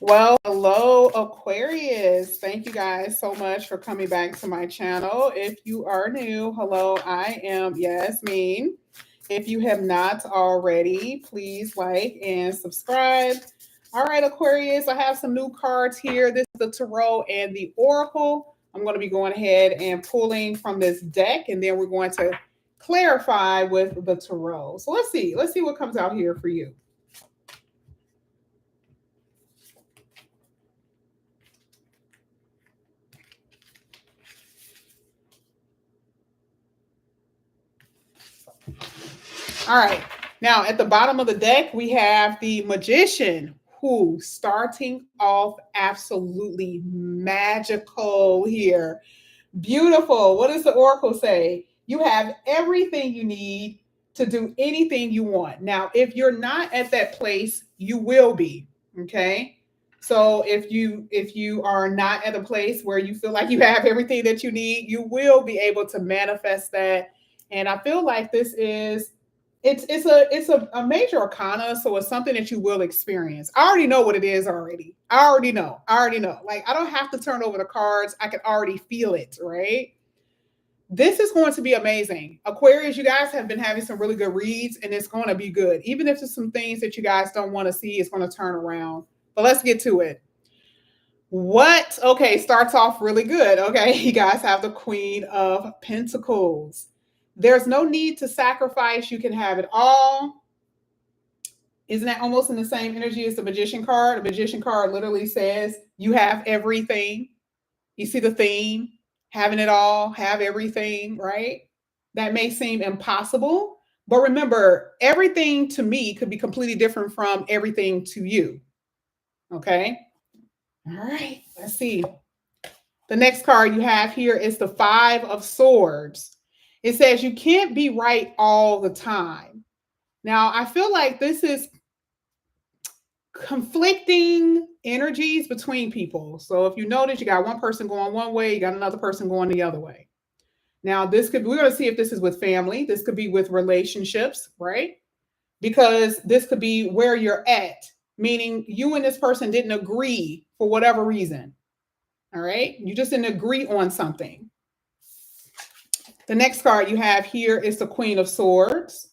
Well, hello, Aquarius. Thank you guys so much for coming back to my channel. If you are new, hello, I am Yasmin. If you have not already, please like and subscribe. All right, Aquarius, I have some new cards here. This is the Tarot and the Oracle. I'm going to be going ahead and pulling from this deck, and then we're going to clarify with the Tarot. So let's see. Let's see what comes out here for you. All right. Now, at the bottom of the deck, we have the Magician, who starting off absolutely magical here. Beautiful. What does the Oracle say? You have everything you need to do anything you want. Now, if you're not at that place, you will be. Okay. So if you are not at a place where you feel like you have everything that you need, you will be able to manifest that. And I feel like this is it's a major arcana, so it's something that you will experience. I already know what it is already. I already know. I already know. Like, I don't have to turn over the cards. I can already feel it, right? This is going to be amazing. Aquarius, you guys have been having some really good reads, and it's going to be good. Even if there's some things that you guys don't want to see, it's going to turn around. But let's get to it. What? Okay, starts off really good. Okay, you guys have the Queen of Pentacles. There's no need to sacrifice. You can have it all. Isn't that almost in the same energy as the Magician card? The Magician card literally says you have everything. You see the theme, having it all, have everything, right? That may seem impossible, but remember, everything to me could be completely different from everything to you. Okay. All right. Let's see. The next card you have here is the Five of Swords. It says you can't be right all the time. Now, I feel like this is conflicting energies between people. So if you notice, you got one person going one way, you got another person going the other way. Now, we're going to see if this is with family. This could be with relationships, right? Because this could be where you're at, meaning you and this person didn't agree for whatever reason. All right. You just didn't agree on something. The next card you have here is the Queen of Swords.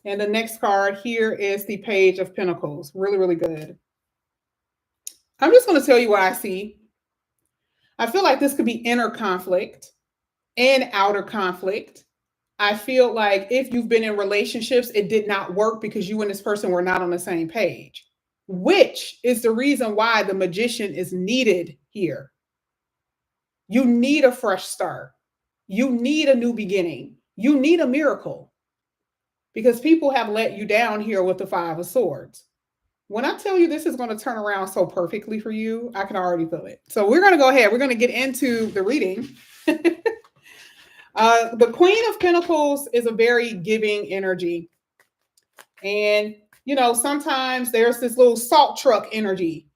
And the next card here is the Page of Pentacles. Really, really good. I'm just going to tell you what I see. I feel like this could be inner conflict and outer conflict. I feel like if you've been in relationships, it did not work because you and this person were not on the same page, which is the reason why the Magician is needed here. You need a fresh start. You need a new beginning. You need a miracle because people have let you down here with the Five of Swords. When I tell you this is going to turn around so perfectly for you, I can already feel it. So we're going to go ahead. We're going to get into the reading. The Queen of Pentacles is a very giving energy. And, sometimes there's this little salt truck energy,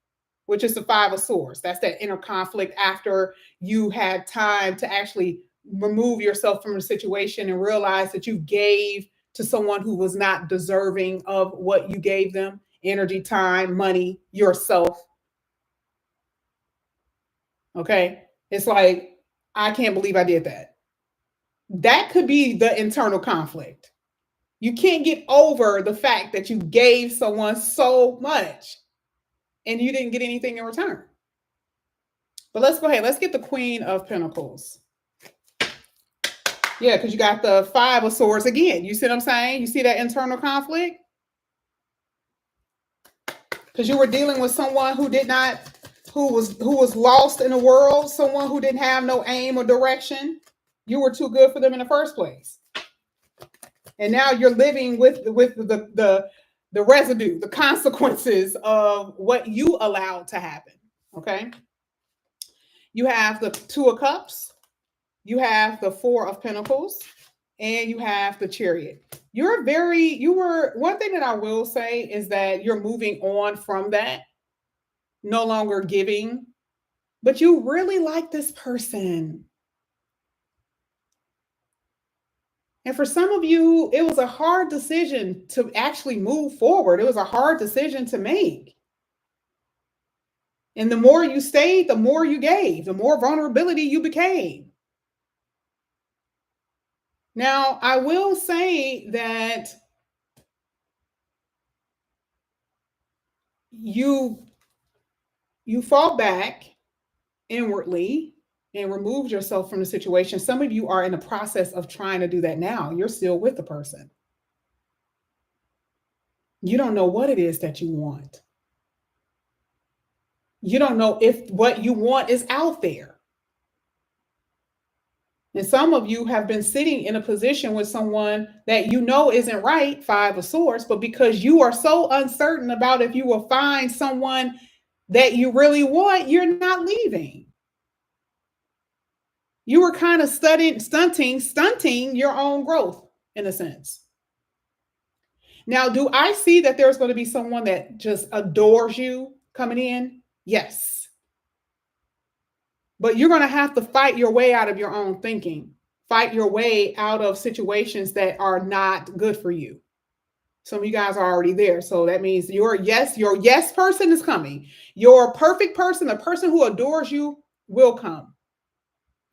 which is the Five of Swords. That's that inner conflict after you had time to actually remove yourself from the situation and realize that you gave to someone who was not deserving of what you gave them: energy, time, money, yourself. Okay. It's like, I can't believe I did that. That could be the internal conflict. You can't get over the fact that you gave someone so much and you didn't get anything in return. But let's go ahead. Let's get the Queen of Pentacles. Yeah, because you got the Five of Swords again. You see what I'm saying? You see that internal conflict? Because you were dealing with someone who was lost in the world, someone who didn't have no aim or direction. You were too good for them in the first place. And now you're living with the residue, the consequences of what you allowed to happen. Okay. You have the Two of Cups, you have the Four of Pentacles, and you have the Chariot. One thing that I will say is that you're moving on from that, no longer giving, but you really like this person. And for some of you, it was a hard decision to actually move forward. It was a hard decision to make. And the more you stayed, the more you gave, the more vulnerability you became. Now, I will say that you fall back inwardly and removed yourself from the situation. Some of you are in the process of trying to do that now. You're still with the person. You don't know what it is that you want. You don't know if what you want is out there. And some of you have been sitting in a position with someone that you know isn't right, Five of Swords, but because you are so uncertain about if you will find someone that you really want, you're not leaving. You were kind of stunting your own growth in a sense. Now, do I see that there's going to be someone that just adores you coming in? Yes. But you're going to have to fight your way out of your own thinking, fight your way out of situations that are not good for you. Some of you guys are already there. So that means your yes person is coming. Your perfect person, a person who adores you, will come.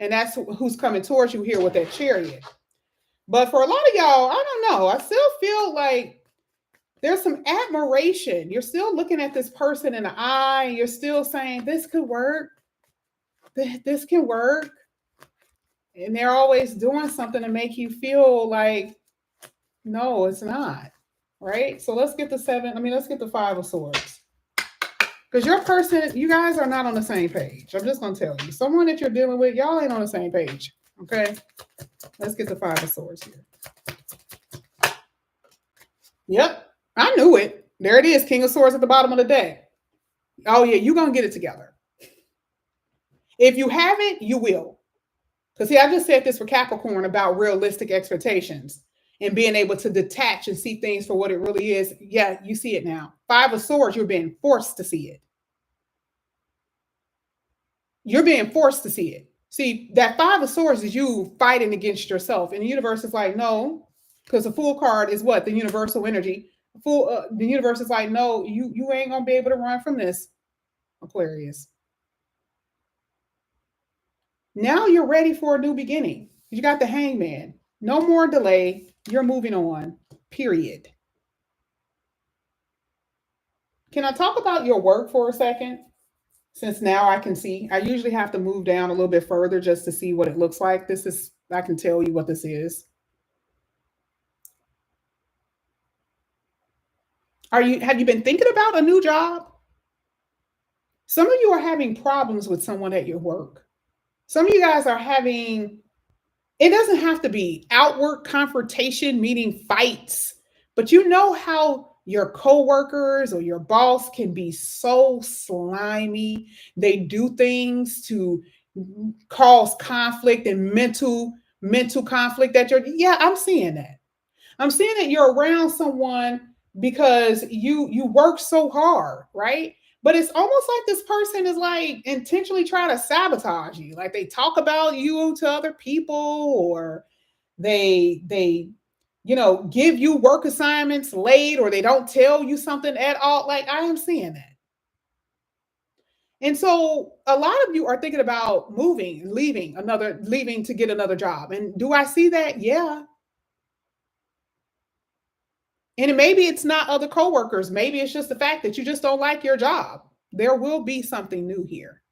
And that's who's coming towards you here with that Chariot. But for a lot of y'all, I don't know. I still feel like there's some admiration. You're still looking at this person in the eye. And you're still saying, this could work. This can work. And they're always doing something to make you feel like, no, it's not. Right? So let's get the Five of Swords. Because your person, you guys are not on the same page. I'm just going to tell you. Someone that you're dealing with, y'all ain't on the same page. Okay? Let's get the Five of Swords here. Yep. I knew it. There it is. King of Swords at the bottom of the deck. Oh, yeah. You're going to get it together. If you haven't, you will. Because see, I just said this for Capricorn about realistic expectations and being able to detach and see things for what it really is. Yeah, you see it now. Five of Swords, you're being forced to see it. You're being forced to see it. See, that Five of Swords is you fighting against yourself. And the universe is like, no, because the Fool card is what? The universal energy. The universe is like, no, you ain't going to be able to run from this, Aquarius. Now you're ready for a new beginning. You got the Hangman. No more delay. You're moving on, period. Can I talk about your work for a second? Since now I can see, I usually have to move down a little bit further just to see what it looks like. I can tell you what this is. Have you been thinking about a new job? Some of you are having problems with someone at your work. Some of you guys are having, it doesn't have to be outward confrontation, meaning fights, but you know how your coworkers or your boss can be so slimy. They do things to cause conflict and mental conflict I'm seeing that. I'm seeing that you're around someone because you work so hard, right? But it's almost like this person is like intentionally trying to sabotage you. Like they talk about you to other people, or they give you work assignments late, or they don't tell you something at all. Like I am seeing that. And so a lot of you are thinking about moving, leaving to get another job. And do I see that? Yeah. And maybe it's not other coworkers. Maybe it's just the fact that you just don't like your job. There will be something new here.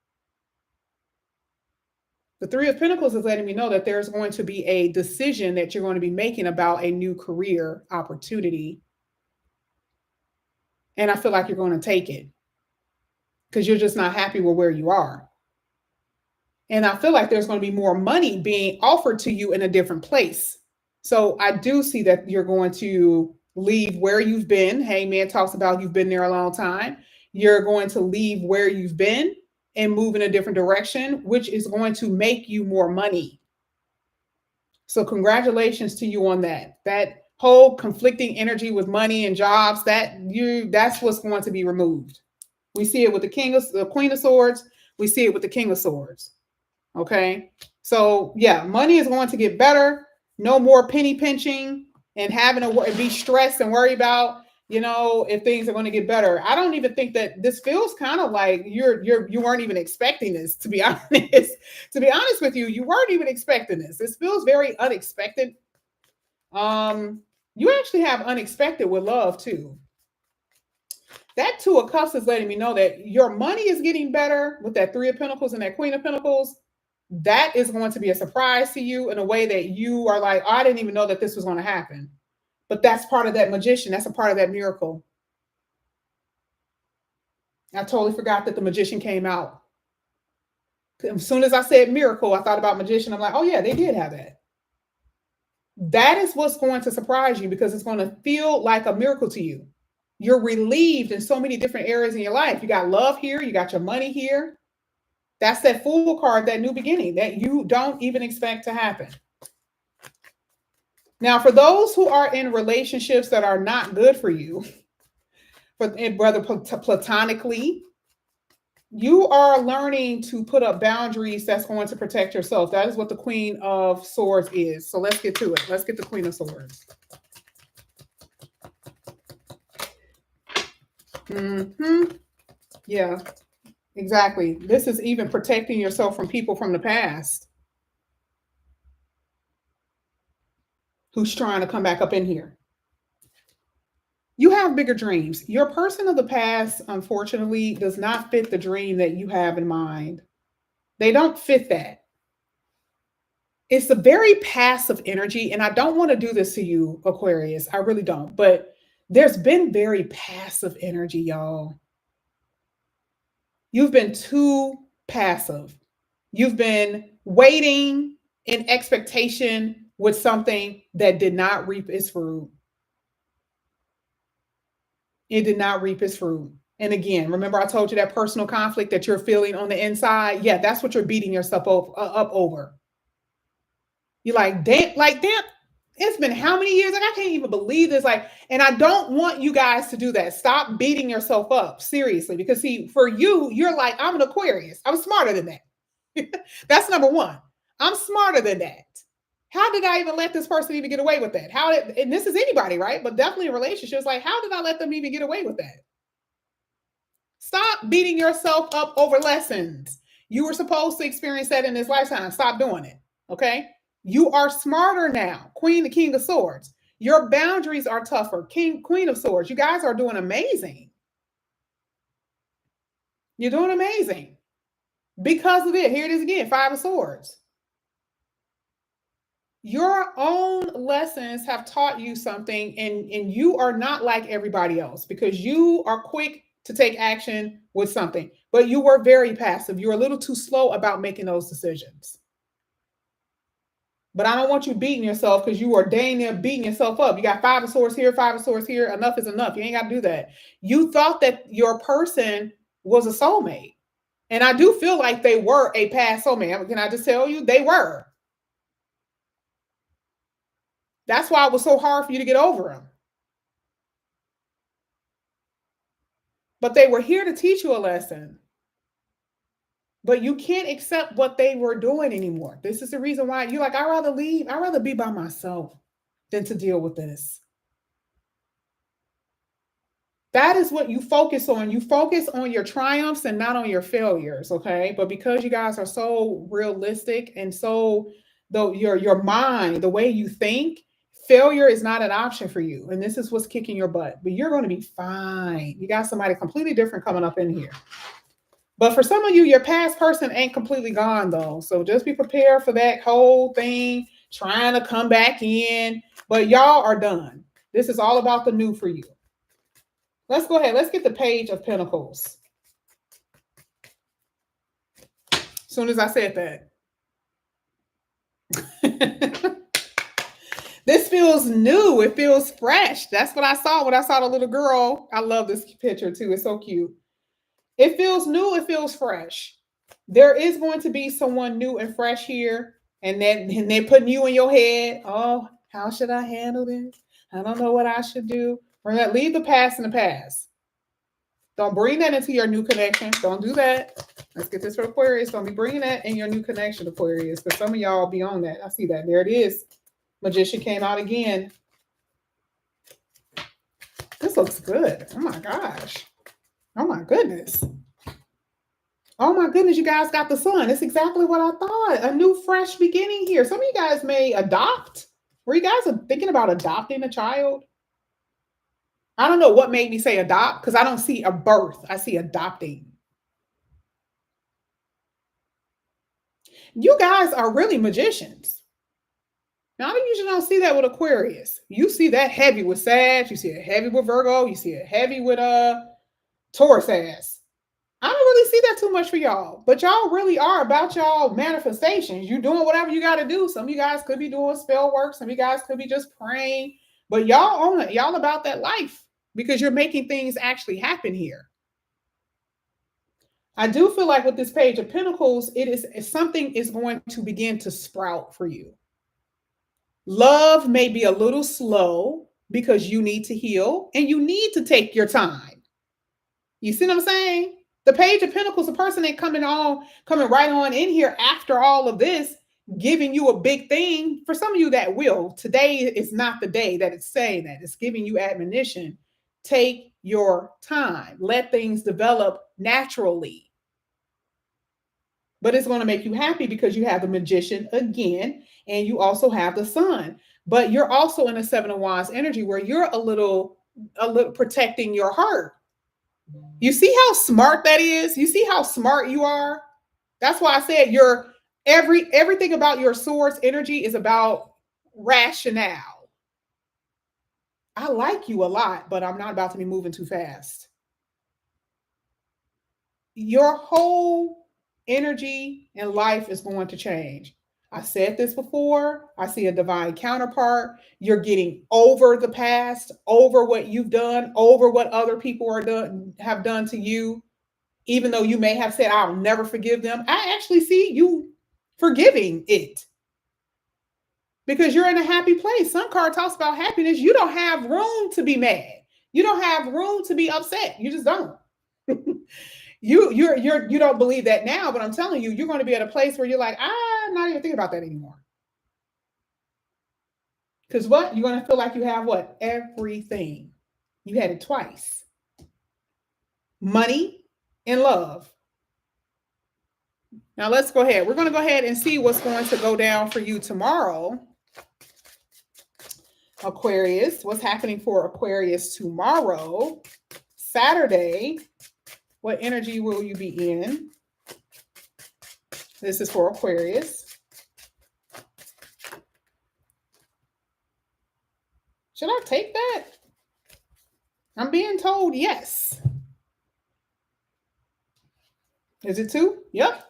The Three of Pentacles is letting me know that there's going to be a decision that you're going to be making about a new career opportunity. And I feel like you're going to take it because you're just not happy with where you are. And I feel like there's going to be more money being offered to you in a different place. So I do see that you're going to leave where you've been. Hangman talks about you've been there a long time. You're going to leave where you've been and move in a different direction, which is going to make you more money. So congratulations to you on that. That whole conflicting energy with money and jobs, that's what's going to be removed. We see it with the Queen of Swords. We see it with the King of Swords. Okay. So yeah, money is going to get better. No more penny pinching and having to be stressed and worry about if things are going to get better. I don't even think that this feels kind of like you weren't even expecting this, to be honest. To be honest with you, you weren't even expecting this. This feels very unexpected. You actually have unexpected with love too. That Two of Cups is letting me know that your money is getting better with that Three of Pentacles and that Queen of Pentacles. That is going to be a surprise to you in a way that you are like, oh, I didn't even know that this was going to happen. But that's part of that magician. That's a part of that miracle. I totally forgot that the magician came out. As soon as I said miracle, I thought about magician. I'm like, oh yeah, they did have that. That is what's going to surprise you because it's going to feel like a miracle to you. You're relieved in so many different areas in your life. You got love here. You got your money here. That's that Fool card, that new beginning that you don't even expect to happen. Now, for those who are in relationships that are not good for you, whether platonically, you are learning to put up boundaries that's going to protect yourself. That is what the Queen of Swords is. So let's get to it. Let's get the Queen of Swords. Yeah, exactly. This is even protecting yourself from people from the past who's trying to come back up in here. You have bigger dreams. Your person of the past, unfortunately, does not fit the dream that you have in mind. They don't fit that. It's a very passive energy, and I don't want to do this to you, Aquarius. I really don't. But there's been very passive energy, y'all. You've been too passive. You've been waiting in expectation with something that did not reap its fruit. It did not reap its fruit. And again, remember I told you that personal conflict that you're feeling on the inside? Yeah, that's what you're beating yourself up over. You're like, damn, it's been how many years? Like, I can't even believe this. Like, and I don't want you guys to do that. Stop beating yourself up, seriously. Because see, for you, you're like, I'm an Aquarius. I'm smarter than that. That's number one. I'm smarter than that. How did I even let this person even get away with that? And this is anybody, right? But definitely in relationships, like, how did I let them even get away with that? Stop beating yourself up over lessons. You were supposed to experience that in this lifetime. Stop doing it. Okay? You are smarter now. Queen, the King of Swords. Your boundaries are tougher. Queen of Swords. You guys are doing amazing. You're doing amazing. Because of it. Here it is again. Five of Swords. Your own lessons have taught you something, and you are not like everybody else because you are quick to take action with something, but you were very passive. You're a little too slow about making those decisions. But I don't want you beating yourself because you are dang near beating yourself up. You got Five of Swords here, Five of Swords here. Enough is enough. You ain't got to do that. You thought that your person was a soulmate. And I do feel like they were a past soulmate. Can I just tell you? They were. That's why it was so hard for you to get over them. But they were here to teach you a lesson. But you can't accept what they were doing anymore. This is the reason why you're like, I'd rather leave. I'd rather be by myself than to deal with this. That is what you focus on. You focus on your triumphs and not on your failures, okay? But because you guys are so realistic and so your mind, the way you think, failure is not an option for you. And this is what's kicking your butt. But you're going to be fine. You got somebody completely different coming up in here. But for some of you, your past person ain't completely gone, though. So just be prepared for that whole thing, trying to come back in. But y'all are done. This is all about the new for you. Let's go ahead. Let's get the Page of Pentacles. As soon as I said that. This feels new. It feels fresh. That's what I saw when I saw the little girl. I love this picture, too. It's so cute. It feels new. It feels fresh. There is going to be someone new and fresh here. And then they're putting you in your head. Oh, how should I handle this? I don't know what I should do. Leave the past in the past. Don't bring that into your new connection. Don't do that. Let's get this for Aquarius. Don't be bringing that in your new connection, Aquarius, because some of y'all be on that. I see that. There it is. Magician came out again. This looks good. Oh my gosh. Oh my goodness. Oh my goodness, you guys got the sun. It's exactly what I thought. A new fresh beginning here. Some of you guys may adopt. Were you guys thinking about adopting a child? I don't know what made me say adopt because I don't see a birth. I see adopting. You guys are really magicians. Now, I usually don't see that with Aquarius. You see that heavy with Sag. You see it heavy with Virgo. You see it heavy with Taurus ass. I don't really see that too much for y'all, but y'all really are about y'all manifestations. You doing whatever you got to do. Some of you guys could be doing spell work. Some of you guys could be just praying, but y'all own it. Y'all about that life because you're making things actually happen here. I do feel like with this Page of Pentacles, it is something is going to begin to sprout for you. Love may be a little slow because you need to heal and you need to take your time. You see what I'm saying? The Page of Pentacles, the person ain't coming right on in here after all of this, giving you a big thing. For some of you that will. Today is not the day that it's saying that. It's giving you admonition. Take your time. Let things develop naturally. But it's going to make you happy because you have the Magician again, and you also have the Sun. But you're also in a Seven of Wands energy where you're a little protecting your heart. You see how smart that is? You see how smart you are? That's why I said everything about your Swords energy is about rationale. I like you a lot, but I'm not about to be moving too fast. Your whole energy and life is going to change. I said this before. I see a divine counterpart. You're getting over the past, over what you've done, over what other people have done to you. Even though you may have said, I'll never forgive them, I actually see you forgiving it because you're in a happy place. Some card talks about happiness. You don't have room to be mad. You don't have room to be upset. You just don't. You don't believe that now, but I'm telling you, you're going to be at a place where you're like, I'm not even thinking about that anymore. Because what? You're going to feel like you have what? Everything. You had it twice. Money and love. Now let's go ahead. We're going to go ahead and see what's going to go down for you tomorrow. Aquarius, what's happening for Aquarius tomorrow? Saturday. What energy will you be in? This is for Aquarius. Should I take that? I'm being told yes. Is it 2? Yep.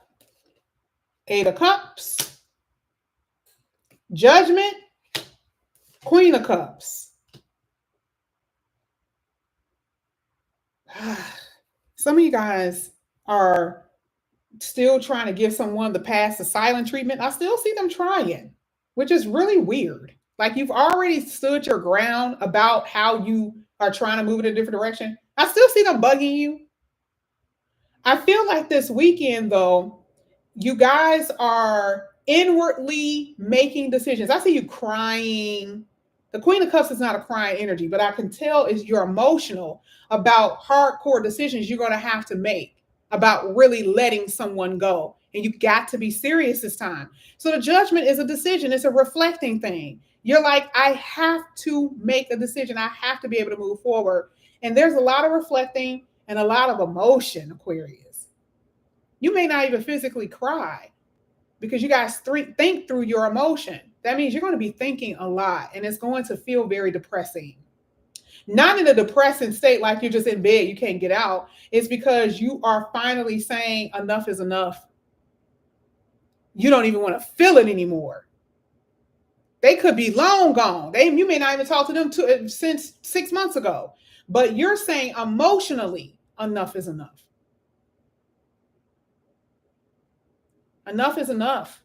8 of Cups. Judgment. Queen of Cups. Some of you guys are still trying to give someone the pass the silent treatment. I still see them trying, which is really weird. Like you've already stood your ground about how you are trying to move in a different direction. I still see them bugging you. I feel like this weekend, though, you guys are inwardly making decisions. I see you crying. The Queen of Cups is not a crying energy, but I can tell is you're emotional about hardcore decisions you're going to have to make about really letting someone go. And you got to be serious this time. So the Judgment is a decision. It's a reflecting thing. You're like, I have to make a decision. I have to be able to move forward. And there's a lot of reflecting and a lot of emotion, Aquarius. You may not even physically cry because you guys think through your emotion. That means you're going to be thinking a lot and it's going to feel very depressing. Not in a depressing state like you're just in bed, you can't get out. It's because you are finally saying enough is enough. You don't even want to feel it anymore. They could be long gone. You may not even talk to them since 6 months ago. But you're saying emotionally, enough is enough. Enough is enough.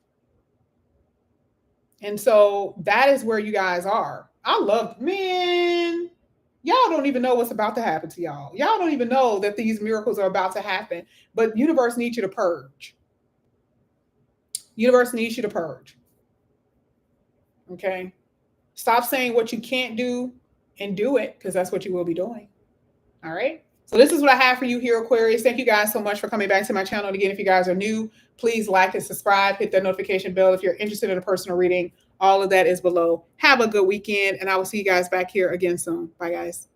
And so that is where you guys are. Man, y'all don't even know what's about to happen to y'all. Y'all don't even know that these miracles are about to happen. But universe needs you to purge. Universe needs you to purge. Okay? Stop saying what you can't do and do it, because that's what you will be doing. All right. So this is what I have for you here, Aquarius. Thank you guys so much for coming back to my channel. And again, if you guys are new, please like and subscribe, hit that notification bell. If you're interested in a personal reading, all of that is below. Have a good weekend, and I will see you guys back here again soon. Bye, guys.